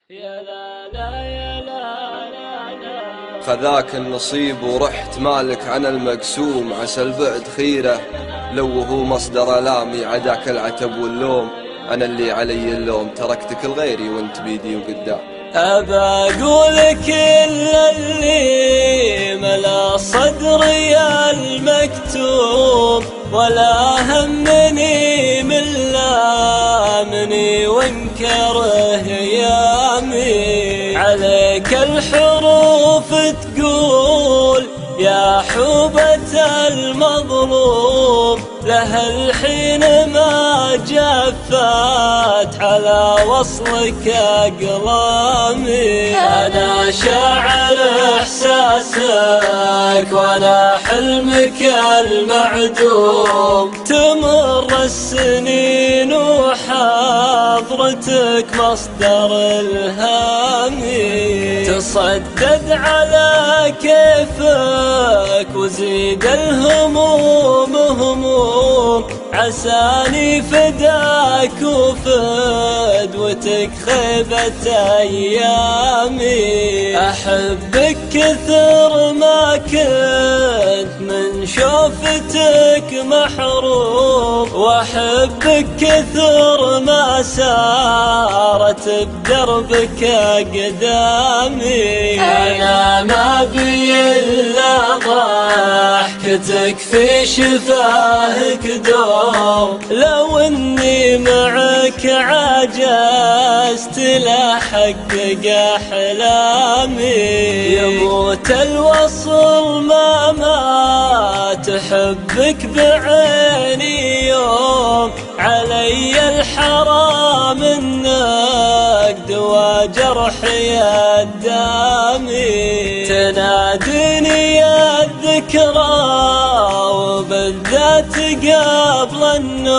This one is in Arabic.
يا لا لا يا لا لا لا. خذاك النصيب ورحت مالك عن المقسوم، عسى البعد خيره لو هو مصدر آلامي، عداك العتب واللوم أنا اللي علي اللوم، تركتك لغيري وانت بيدي وقدام. أبى أقولك إلا اللي ملا صدري المكتوم، ولا همني من لامني وانكره يامي. عليك الحروف تقول يا حوبة المظلوم، له الحين ما جفت على وصلك أقلامي. أنا شاعر إحساسك وأنا حلمك المعدوم، تمر السنين وحضرتك مصدر إلهامي. تصدد على كيفك وزيد الهموم هموم، عساني فداك وفدوتك خيبة أيامي. أحبك كثر ما كنت من شوفتك محروم، وأحبك كثر ما سارت بدربك أقدامي. أنا ما بي إلا ضحكتك في شفاهك دوم، لو إني معك عجزت لأحقق أحلامي. يموت الوصل ما تحبك بعيني يوم، علي الحرام النقد وجرحي الدامي. تناديني الذكرى وبالذات قبل النوم.